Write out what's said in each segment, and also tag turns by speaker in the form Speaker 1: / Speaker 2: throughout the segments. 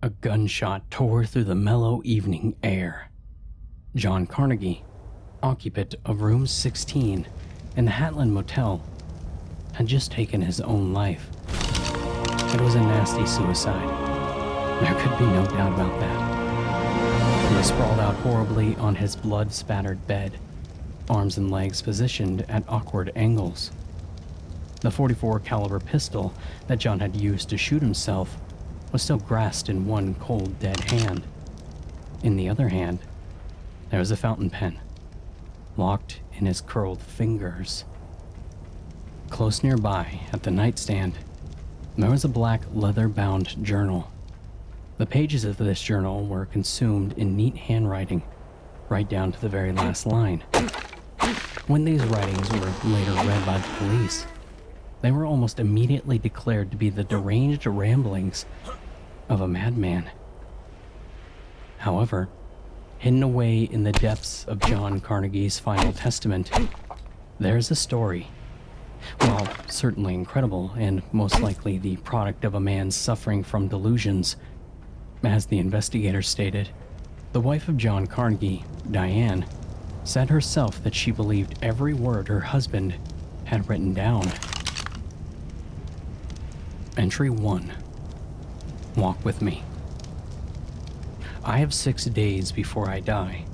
Speaker 1: A gunshot tore through the mellow evening air. John Carnegie, occupant of room 16 in the Hatland Motel, had just taken his own life. It was a nasty suicide. There could be no doubt about that. He was sprawled out horribly on his blood-spattered bed, arms and legs positioned at awkward angles. The .44 caliber pistol that John had used to shoot himself was still grasped in one cold, dead hand. In the other hand, there was a fountain pen, locked in his curled fingers. Close nearby, at the nightstand, there was a black leather-bound journal. The pages of this journal were consumed in neat handwriting, right down to the very last line. When these writings were later read by the police, they were almost immediately declared to be the deranged ramblings of a madman. However, hidden away in the depths of John Carnegie's final testament, there's a story. While certainly incredible and most likely the product of a man suffering from delusions, as the investigator stated, the wife of John Carnegie, Diane, said herself that she believed every word her husband had written down. Entry 1. Walk with me. I have 6 days before I die.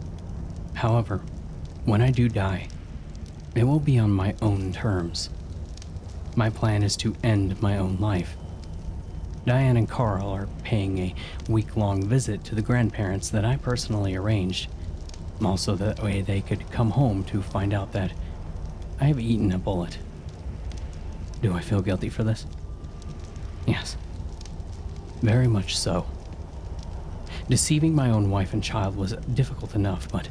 Speaker 1: However, when I do die, it will be on my own terms. My plan is to end my own life. Diane and Carl are paying a week-long visit to the grandparents that I personally arranged, also that way they could come home to find out that I have eaten a bullet. Do I feel guilty for this? Yes. Very much so. Deceiving my own wife and child was difficult enough, but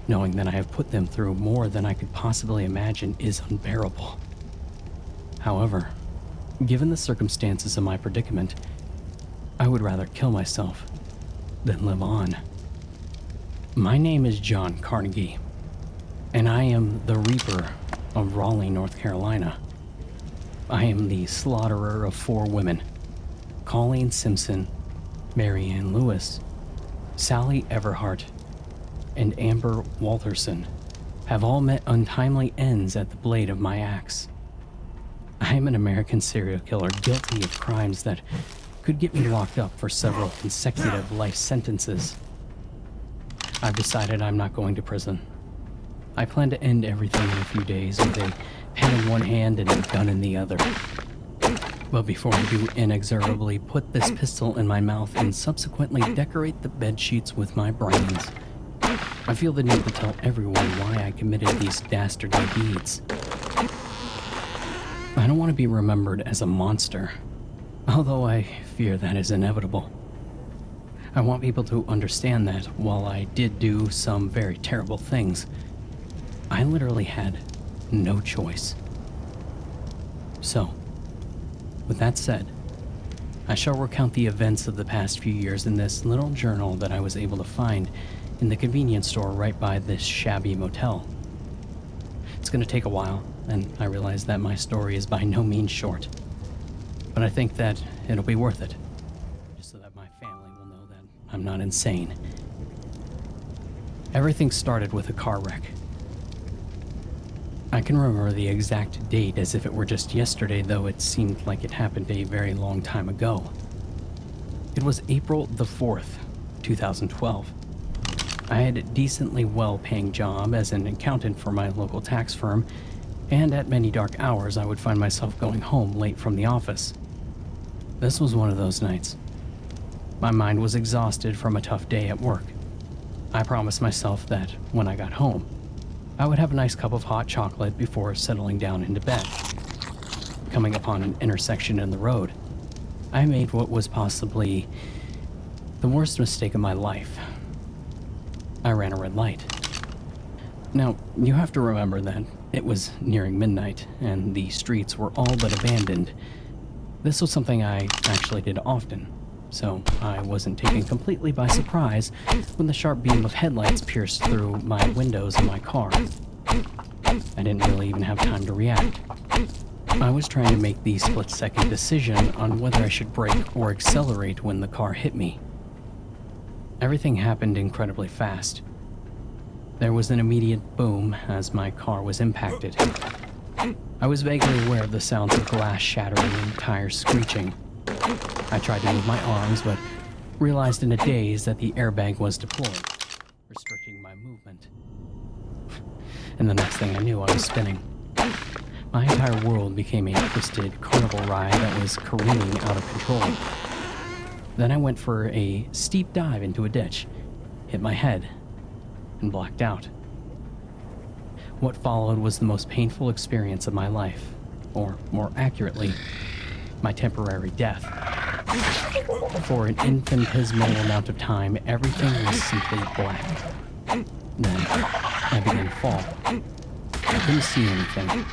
Speaker 1: knowing that I have put them through more than I could possibly imagine is unbearable. However, given the circumstances of my predicament, I would rather kill myself than live on. My name is John Carnegie, and I am the Reaper of Raleigh, North Carolina. I am the slaughterer of 4 women. Colleen Simpson, Mary Ann Lewis, Sally Everhart, and Amber Walterson have all met untimely ends at the blade of my axe. I am an American serial killer guilty of crimes that could get me locked up for several consecutive life sentences. I've decided I'm not going to prison. I plan to end everything in a few days with a pen in one hand and a gun in the other. But before I do inexorably put this pistol in my mouth and subsequently decorate the bedsheets with my brains, I feel the need to tell everyone why I committed these dastardly deeds. I don't want to be remembered as a monster, although I fear that is inevitable. I want people to understand that while I did do some very terrible things, I literally had no choice. So, with that said, I shall recount the events of the past few years in this little journal that I was able to find in the convenience store right by this shabby motel. It's going to take a while, and I realize that my story is by no means short, but I think that it'll be worth it, just so that my family will know that I'm not insane. Everything started with a car wreck. I can remember the exact date as if it were just yesterday, though it seemed like it happened a very long time ago. It was April the 4th, 2012. I had a decently well-paying job as an accountant for my local tax firm, and at many dark hours I would find myself going home late from the office. This was one of those nights. My mind was exhausted from a tough day at work. I promised myself that when I got home, I would have a nice cup of hot chocolate before settling down into bed. Coming upon an intersection in the road, I made what was possibly the worst mistake of my life. I ran a red light. Now, you have to remember that it was nearing midnight, and the streets were all but abandoned. This was something I actually did often, so I wasn't taken completely by surprise when the sharp beam of headlights pierced through my windows of my car. I didn't really even have time to react. I was trying to make the split-second decision on whether I should brake or accelerate when the car hit me. Everything happened incredibly fast. There was an immediate boom as my car was impacted. I was vaguely aware of the sounds of glass shattering and tires screeching. I tried to move my arms, but realized in a daze that the airbag was deployed, restricting my movement. And the next thing I knew, I was spinning. My entire world became a twisted carnival ride that was careening out of control. Then I went for a steep dive into a ditch, hit my head, and blacked out. What followed was the most painful experience of my life, or more accurately, my temporary death. For an infinitesimal amount of time, everything was simply black. Then I began to fall. I couldn't see anything,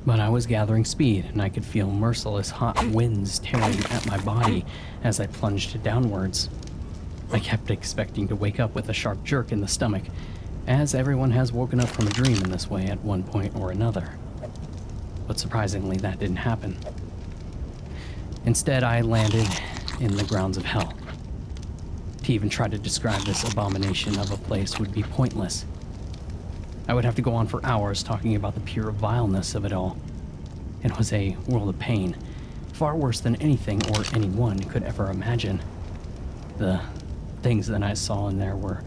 Speaker 1: but I was gathering speed, and I could feel merciless hot winds tearing at my body as I plunged downwards. I kept expecting to wake up with a sharp jerk in the stomach, as everyone has woken up from a dream in this way at one point or another. But surprisingly, that didn't happen. Instead, I landed in the grounds of hell. To even try to describe this abomination of a place would be pointless. I would have to go on for hours talking about the pure vileness of it all. It was a world of pain, far worse than anything or anyone could ever imagine. The things that I saw in there were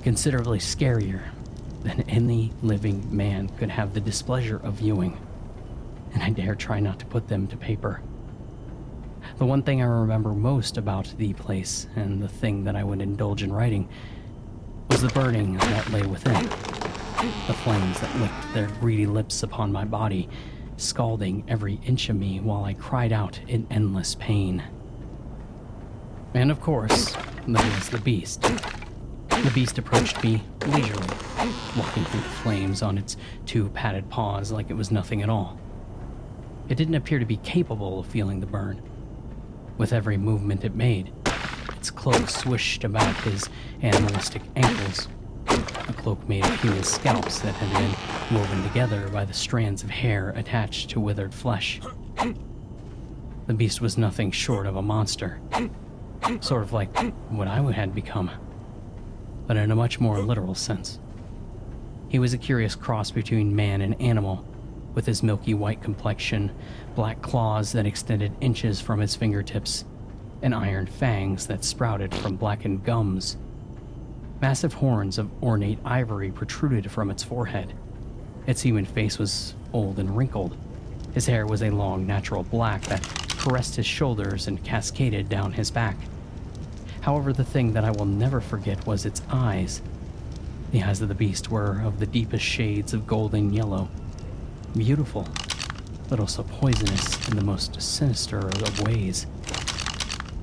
Speaker 1: considerably scarier than any living man could have the displeasure of viewing, and I dare try not to put them to paper. The one thing I remember most about the place, and the thing that I would indulge in writing, was the burning that lay within. The flames that licked their greedy lips upon my body, scalding every inch of me while I cried out in endless pain. And of course, there was the beast. The beast approached me leisurely, walking through the flames on its two padded paws like it was nothing at all. It didn't appear to be capable of feeling the burn. With every movement it made, its cloak swished about his animalistic ankles, a cloak made of human scalps that had been woven together by the strands of hair attached to withered flesh. The beast was nothing short of a monster, sort of like what I had become, but in a much more literal sense. He was a curious cross between man and animal, with his milky white complexion, black claws that extended inches from his fingertips, and iron fangs that sprouted from blackened gums. Massive horns of ornate ivory protruded from its forehead. Its human face was old and wrinkled. His hair was a long, natural black that caressed his shoulders and cascaded down his back. However, the thing that I will never forget was its eyes. The eyes of the beast were of the deepest shades of golden yellow. Beautiful, but also poisonous in the most sinister of ways.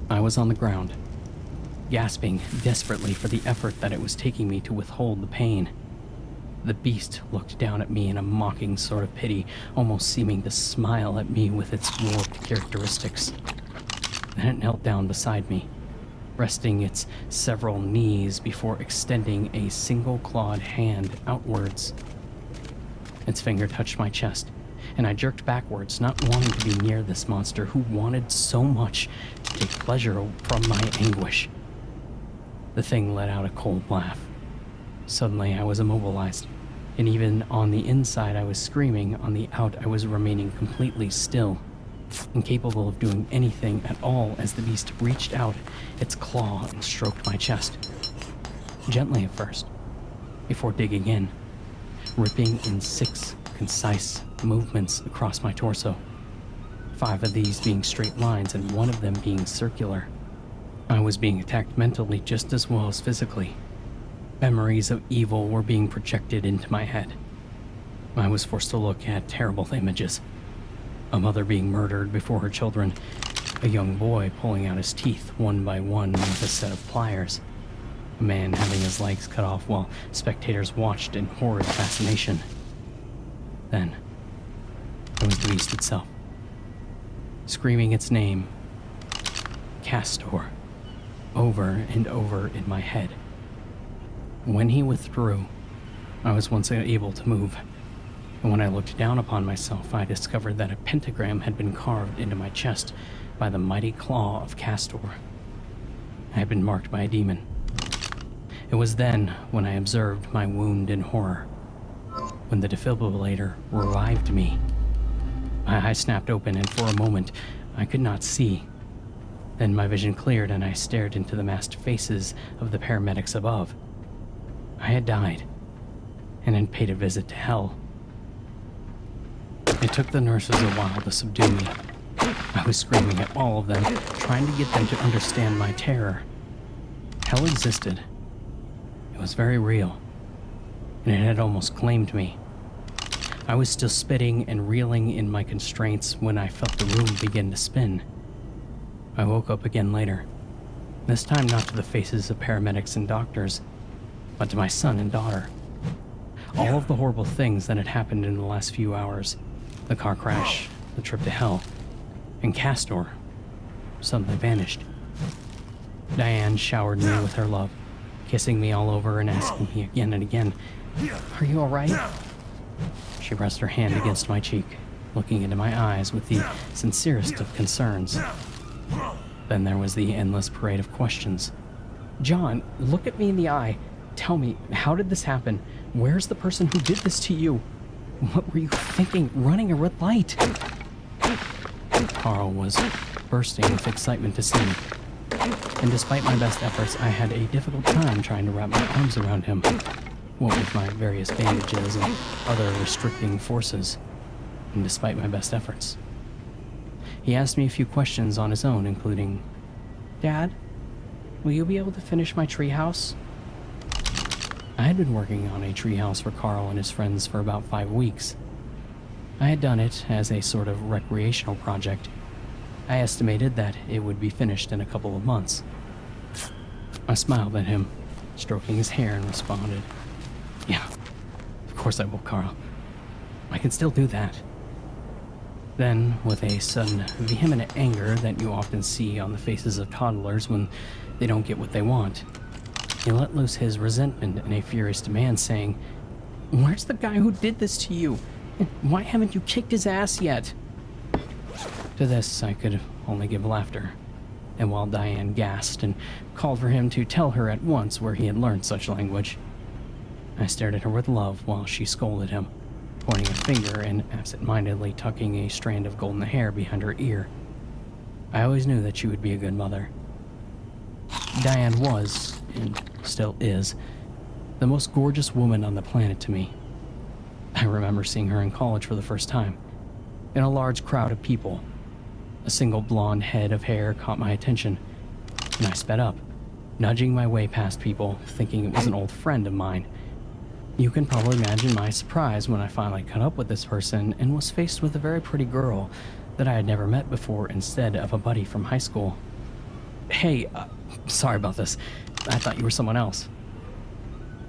Speaker 1: I was on the ground, gasping desperately for the effort that it was taking me to withhold the pain. The beast looked down at me in a mocking sort of pity, almost seeming to smile at me with its warped characteristics. Then it knelt down beside me, resting its several knees before extending a single clawed hand outwards. Its finger touched my chest, and I jerked backwards, not wanting to be near this monster who wanted so much to take pleasure from my anguish. The thing let out a cold laugh. Suddenly I was immobilized, and even on the inside I was screaming, on the out I was remaining completely still, incapable of doing anything at all as the beast reached out its claw and stroked my chest. Gently at first, before digging in, ripping in 6 concise movements across my torso, 5 of these being straight lines and 1 of them being circular. I was being attacked mentally just as well as physically. Memories of evil were being projected into my head. I was forced to look at terrible images. A mother being murdered before her children, a young boy pulling out his teeth one by one with a set of pliers, a man having his legs cut off while spectators watched in horrid fascination. Then, it was the beast itself, screaming its name, Castor, over and over in my head. When he withdrew, I was once able to move, and when I looked down upon myself, I discovered that a pentagram had been carved into my chest by the mighty claw of Castor. I had been marked by a demon. It was then when I observed my wound in horror, when the defibrillator revived me. My eyes snapped open, and for a moment, I could not see. Then my vision cleared, and I stared into the masked faces of the paramedics above. I had died, and had paid a visit to hell. It took the nurses a while to subdue me. I was screaming at all of them, trying to get them to understand my terror. Hell existed. It was very real, and it had almost claimed me. I was still spitting and reeling in my constraints when I felt the room begin to spin. I woke up again later, this time not to the faces of paramedics and doctors, but to my son and daughter. All of the horrible things that had happened in the last few hours, the car crash, the trip to hell, and Castor, suddenly vanished. Diane showered me with her love, kissing me all over and asking me again and again, "Are you all right?" She pressed her hand against my cheek, looking into my eyes with the sincerest of concerns. Then there was the endless parade of questions. "John, look at me in the eye. Tell me, how did this happen? Where's the person who did this to you? What were you thinking, running a red light?" Carl was bursting with excitement to see me, and despite my best efforts, I had a difficult time trying to wrap my arms around him, what with my various bandages and other restricting forces, and despite my best efforts. He asked me a few questions on his own, including, "Dad, will you be able to finish my treehouse?" I had been working on a treehouse for Carl and his friends for about 5 weeks. I had done it as a sort of recreational project. I estimated that it would be finished in a couple of months. I smiled at him, stroking his hair, and responded, "Yeah, of course I will, Carl. I can still do that." Then, with a sudden, vehement anger that you often see on the faces of toddlers when they don't get what they want, he let loose his resentment in a furious demand, saying, "Where's the guy who did this to you? And why haven't you kicked his ass yet?" To this, I could only give laughter, and while Diane gasped and called for him to tell her at once where he had learned such language, I stared at her with love while she scolded him, pointing a finger and absent-mindedly tucking a strand of golden hair behind her ear. I always knew that she would be a good mother. Diane was, and still is, the most gorgeous woman on the planet to me. I remember seeing her in college for the first time, in a large crowd of people. A single blonde head of hair caught my attention, and I sped up, nudging my way past people, thinking it was an old friend of mine. You can probably imagine my surprise when I finally caught up with this person and was faced with a very pretty girl that I had never met before instead of a buddy from high school. "Hey, sorry about this. I thought you were someone else."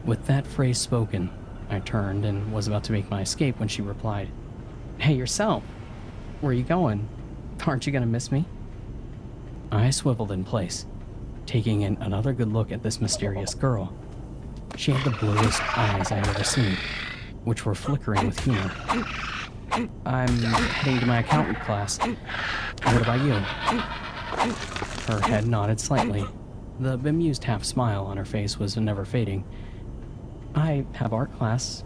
Speaker 1: With that phrase spoken, I turned and was about to make my escape when she replied, "Hey, yourself. Where are you going? Aren't you gonna miss me?" I swiveled in place, taking in another good look at this mysterious girl. She had the bluest eyes I had ever seen, which were flickering with humor. "I'm heading to my accountant class. What about you?" Her head nodded slightly. The bemused half-smile on her face was never fading. "I have art class.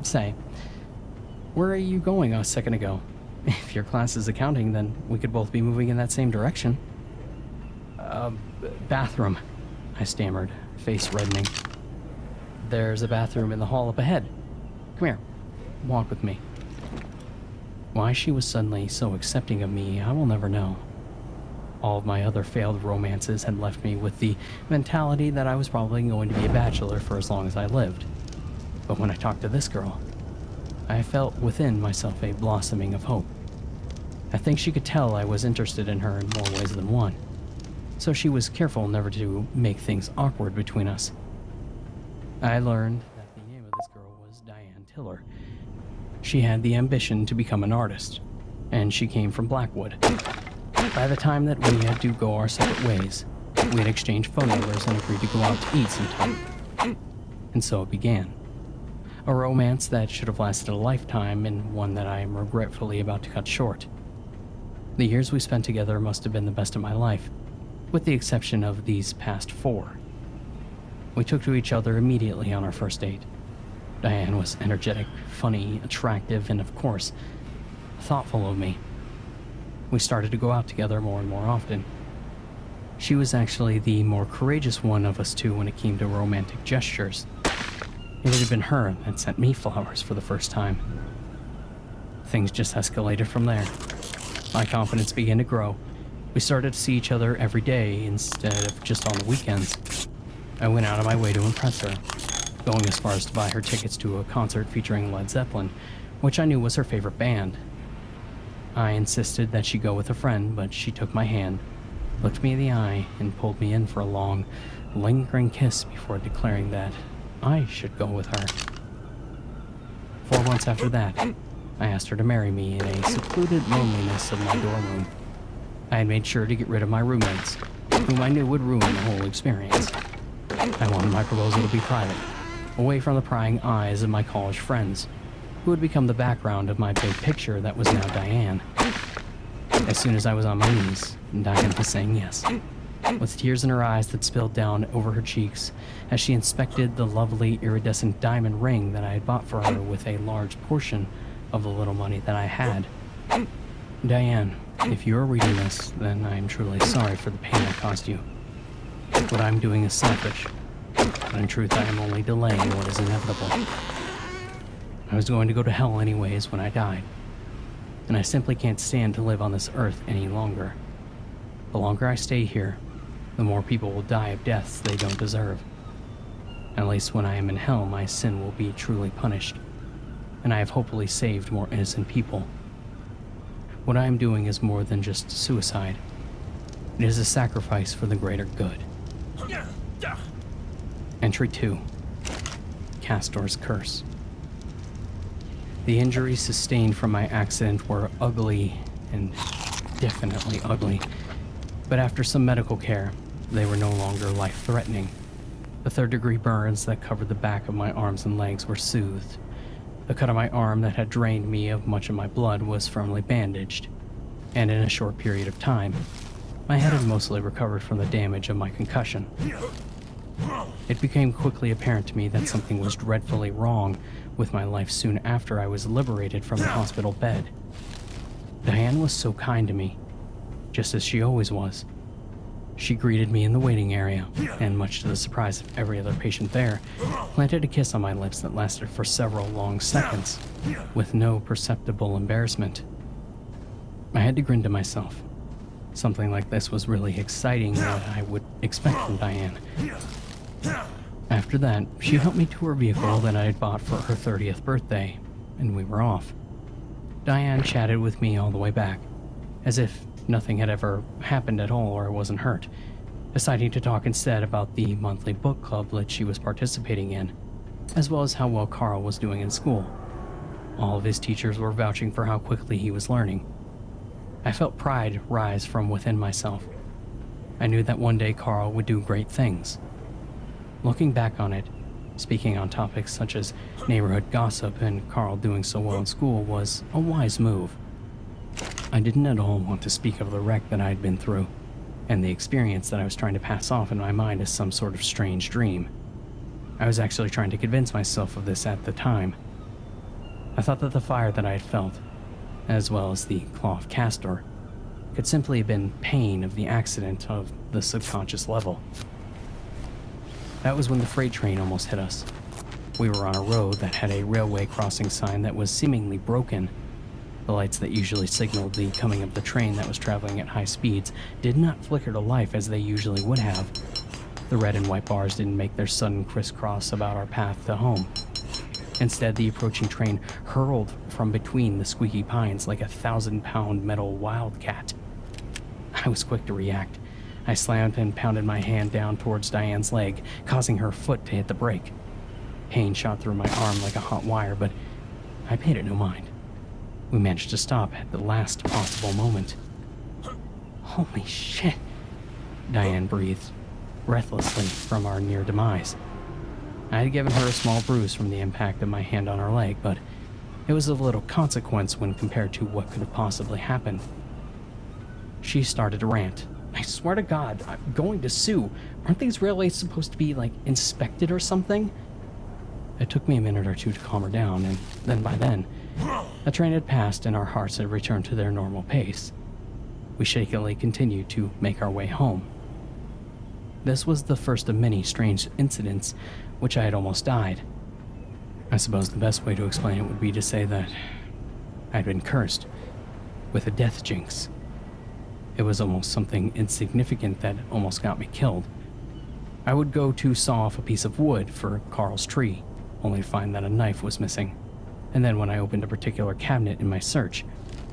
Speaker 1: Say, where are you going a second ago? If your class is accounting, then we could both be moving in that same direction." Bathroom," I stammered, face reddening. "There's a bathroom in the hall up ahead. Come here, walk with me." Why she was suddenly so accepting of me, I will never know. All of my other failed romances had left me with the mentality that I was probably going to be a bachelor for as long as I lived. But when I talked to this girl, I felt within myself a blossoming of hope. I think she could tell I was interested in her in more ways than one, so she was careful never to make things awkward between us. I learned that the name of this girl was Diane Tiller. She had the ambition to become an artist, and she came from Blackwood. By the time that we had to go our separate ways, we had exchanged phone numbers and agreed to go out to eat sometime. And so it began. A romance that should have lasted a lifetime, and one that I am regretfully about to cut short. The years we spent together must have been the best of my life, with the exception of these past 4. We took to each other immediately on our first date. Diane was energetic, funny, attractive, and of course, thoughtful of me. We started to go out together more and more often. She was actually the more courageous one of us two when it came to romantic gestures. It had been her that sent me flowers for the first time. Things just escalated from there. My confidence began to grow. We started to see each other every day instead of just on the weekends. I went out of my way to impress her, going as far as to buy her tickets to a concert featuring Led Zeppelin, which I knew was her favorite band. I insisted that she go with a friend, but she took my hand, looked me in the eye, and pulled me in for a long, lingering kiss before declaring that I should go with her. 4 months after that, I asked her to marry me in a secluded loneliness of my dorm room. I had made sure to get rid of my roommates, whom I knew would ruin the whole experience. I wanted my proposal to be private, away from the prying eyes of my college friends, who would become the background of my big picture that was now Diane. As soon as I was on my knees, Diane was saying yes, with tears in her eyes that spilled down over her cheeks as she inspected the lovely iridescent diamond ring that I had bought for her with a large portion of the little money that I had. Diane, if you are reading this, then I am truly sorry for the pain I caused you. What I'm doing is selfish, but in truth I am only delaying what is inevitable. I was going to go to hell anyways when I died, and I simply can't stand to live on this earth any longer. The longer I stay here, the more people will die of deaths they don't deserve. At least when I am in hell, my sin will be truly punished, and I have hopefully saved more innocent people. What I am doing is more than just suicide. It is a sacrifice for the greater good. Entry 2. Castor's Curse. The injuries sustained from my accident were ugly, and definitely ugly, but after some medical care, they were no longer life-threatening. The third-degree burns that covered the back of my arms and legs were soothed. The cut on my arm that had drained me of much of my blood was firmly bandaged, and in a short period of time, my head had mostly recovered from the damage of my concussion. It became quickly apparent to me that something was dreadfully wrong with my life soon after I was liberated from the hospital bed. Diane was so kind to me, just as she always was. She greeted me in the waiting area, and much to the surprise of every other patient there, planted a kiss on my lips that lasted for several long seconds, with no perceptible embarrassment. I had to grin to myself. Something like this was really exciting, what I would expect from Diane. After that, she helped me to her vehicle that I had bought for her 30th birthday, and we were off. Diane chatted with me all the way back, as if nothing had ever happened at all or I wasn't hurt, deciding to talk instead about the monthly book club that she was participating in, as well as how well Carl was doing in school. All of his teachers were vouching for how quickly he was learning. I felt pride rise from within myself. I knew that one day Carl would do great things. Looking back on it, speaking on topics such as neighborhood gossip and Carl doing so well in school was a wise move. I didn't at all want to speak of the wreck that I had been through, and the experience that I was trying to pass off in my mind as some sort of strange dream. I was actually trying to convince myself of this at the time. I thought that the fire that I had felt, as well as the claw of Castor, could simply have been pain of the accident of the subconscious level. That was when the freight train almost hit us. We were on a road that had a railway crossing sign that was seemingly broken. The lights that usually signaled the coming of the train that was traveling at high speeds did not flicker to life as they usually would have. The red and white bars didn't make their sudden crisscross about our path to home. Instead, the approaching train hurled from between the squeaky pines like a 1,000-pound metal wildcat. I was quick to react. I slammed and pounded my hand down towards Diane's leg, causing her foot to hit the brake. Pain shot through my arm like a hot wire, but I paid it no mind. We managed to stop at the last possible moment. Holy shit, Diane breathed, breathlessly from our near demise. I had given her a small bruise from the impact of my hand on her leg, but it was of little consequence when compared to what could have possibly happened. She started to rant, I swear to God, I'm going to sue. Aren't these railways supposed to be, like, inspected or something? It took me a minute or two to calm her down, and then by then, a train had passed and our hearts had returned to their normal pace. We shakily continued to make our way home. This was the first of many strange incidents which I had almost died. I suppose the best way to explain it would be to say that I had been cursed with a death jinx. It was almost something insignificant that almost got me killed. I would go to saw off a piece of wood for Carl's tree, only to find that a knife was missing. And then when I opened a particular cabinet in my search,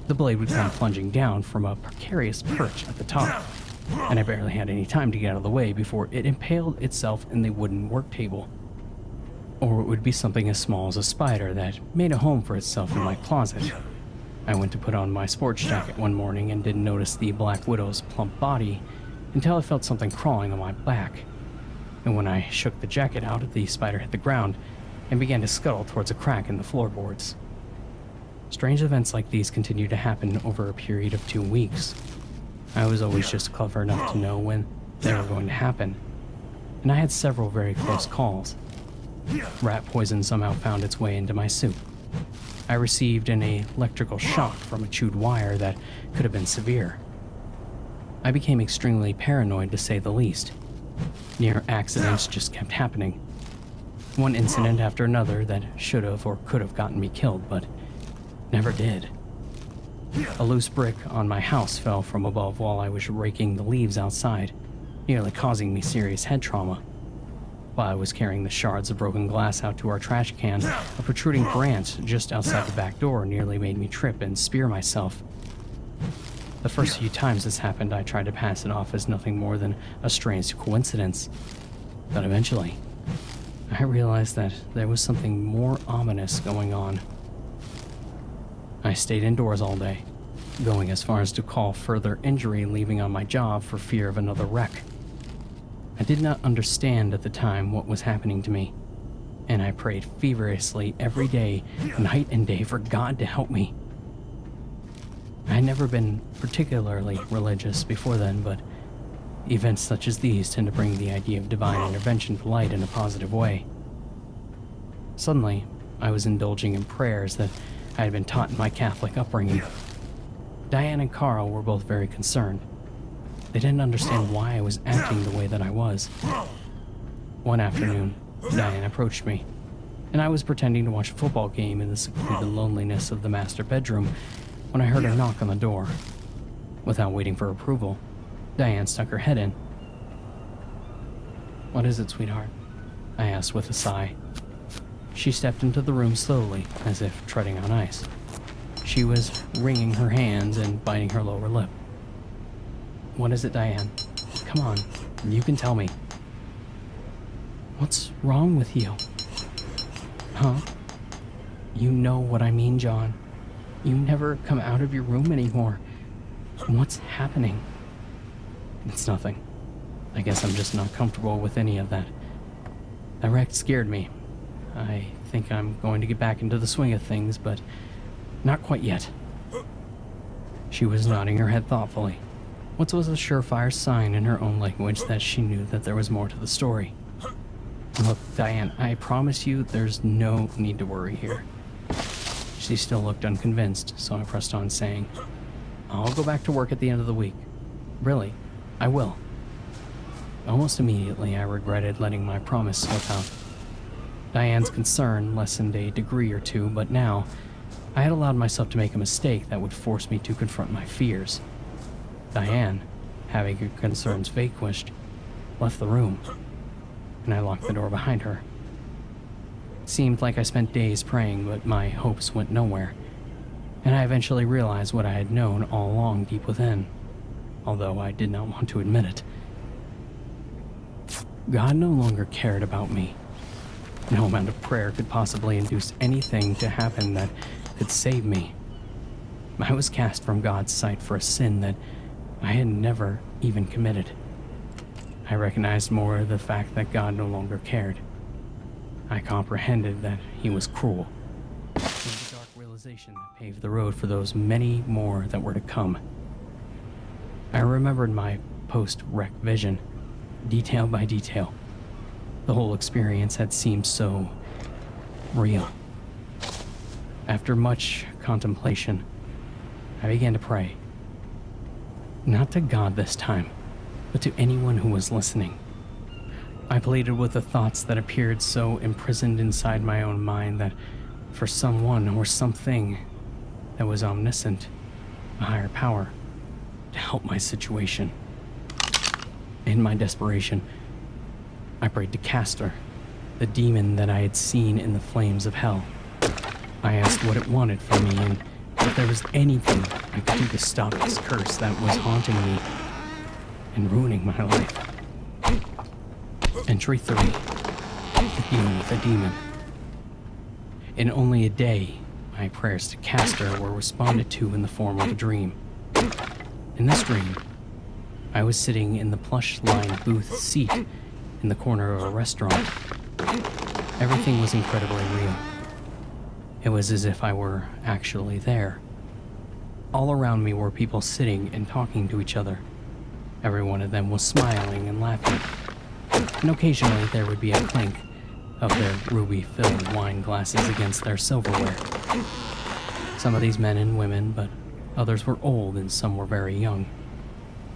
Speaker 1: the blade would come plunging down from a precarious perch at the top, and I barely had any time to get out of the way before it impaled itself in the wooden work table. Or it would be something as small as a spider that made a home for itself in my closet. I went to put on my sports jacket one morning and didn't notice the Black Widow's plump body until I felt something crawling on my back. And when I shook the jacket out, the spider hit the ground and began to scuttle towards a crack in the floorboards. Strange events like these continued to happen over a period of 2 weeks. I was always just clever enough to know when they were going to happen, and I had several very close calls. Rat poison somehow found its way into my soup. I received an electrical shock from a chewed wire that could have been severe. I became extremely paranoid, to say the least. Near accidents just kept happening. One incident after another that should have or could have gotten me killed, but never did. A loose brick on my house fell from above while I was raking the leaves outside, nearly causing me serious head trauma. While I was carrying the shards of broken glass out to our trash can, a protruding branch just outside the back door nearly made me trip and spear myself. The first few times this happened, I tried to pass it off as nothing more than a strange coincidence. But eventually, I realized that there was something more ominous going on. I stayed indoors all day, going as far as to call further injury leaving on my job for fear of another wreck. I did not understand at the time what was happening to me, and I prayed feverishly every day, night and day, for God to help me. I had never been particularly religious before then, but events such as these tend to bring the idea of divine intervention to light in a positive way. Suddenly, I was indulging in prayers that I had been taught in my Catholic upbringing. Diane and Carl were both very concerned. They didn't understand why I was acting the way that I was. One afternoon, Diane approached me, and I was pretending to watch a football game in the secluded loneliness of the master bedroom when I heard a knock on the door. Without waiting for approval, Diane stuck her head in. "What is it, sweetheart?" I asked with a sigh. She stepped into the room slowly, as if treading on ice. She was wringing her hands and biting her lower lip. "What is it, Diane? Come on, you can tell me." "What's wrong with you?" "Huh? You know what I mean, John. You never come out of your room anymore. What's happening?" "It's nothing. I guess I'm just not comfortable with any of that. That wreck scared me. I think I'm going to get back into the swing of things, but not quite yet." She was nodding her head thoughtfully, which was a surefire sign in her own language that she knew that there was more to the story. "Look, Diane, I promise you there's no need to worry here." She still looked unconvinced, so I pressed on, saying, "I'll go back to work at the end of the week. Really, I will." Almost immediately, I regretted letting my promise slip out. Diane's concern lessened a degree or two, but now I had allowed myself to make a mistake that would force me to confront my fears. Diane, having her concerns vanquished, left the room, and I locked the door behind her. It seemed like I spent days praying, but my hopes went nowhere, and I eventually realized what I had known all along deep within, although I did not want to admit it. God no longer cared about me. No amount of prayer could possibly induce anything to happen that could save me. I was cast from God's sight for a sin that I had never even committed. I recognized more the fact that God no longer cared. I comprehended that he was cruel. It was a dark realization that paved the road for those many more that were to come. I remembered my post-wreck vision, detail by detail. The whole experience had seemed so real. After much contemplation, I began to pray. Not to God this time, but to anyone who was listening. I pleaded with the thoughts that appeared so imprisoned inside my own mind that for someone or something that was omniscient, a higher power, to help my situation. In my desperation, I prayed to Castor, the demon that I had seen in the flames of hell. I asked what it wanted from me and if there was anything I could do to stop this curse that was haunting me and ruining my life. Entry 3. To deal with a demon. In only a day, my prayers to Castor were responded to in the form of a dream. In this dream, I was sitting in the plush-lined booth seat in the corner of a restaurant. Everything was incredibly real. It was as if I were actually there. All around me were people sitting and talking to each other. Every one of them was smiling and laughing. And occasionally there would be a clink of their ruby-filled wine glasses against their silverware. Some of these men and women, but others were old and some were very young.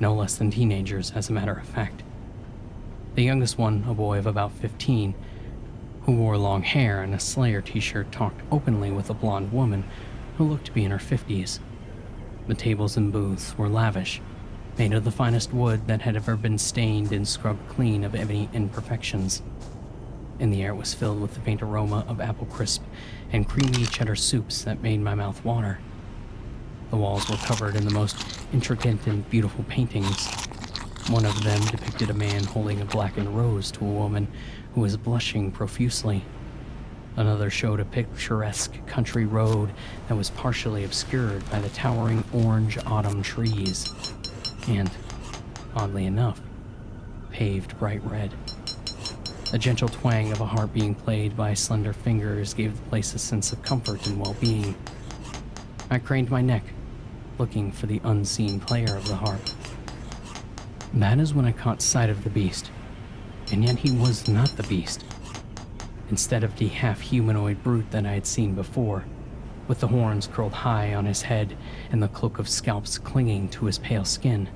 Speaker 1: No less than teenagers, as a matter of fact. The youngest one, a boy of about 15, who wore long hair and a Slayer t-shirt, talked openly with a blonde woman who looked to be in her 50s. The tables and booths were lavish, made of the finest wood that had ever been stained and scrubbed clean of any imperfections. And the air was filled with the faint aroma of apple crisp and creamy cheddar soups that made my mouth water. The walls were covered in the most intricate and beautiful paintings. One of them depicted a man holding a blackened rose to a woman who was blushing profusely. Another showed a picturesque country road that was partially obscured by the towering orange autumn trees, and, oddly enough, paved bright red. The gentle twang of a harp being played by slender fingers gave the place a sense of comfort and well-being. I craned my neck, looking for the unseen player of the harp. That is when I caught sight of the beast, and yet he was not the beast. Instead of the half-humanoid brute that I had seen before, with the horns curled high on his head and the cloak of scalps clinging to his pale skin,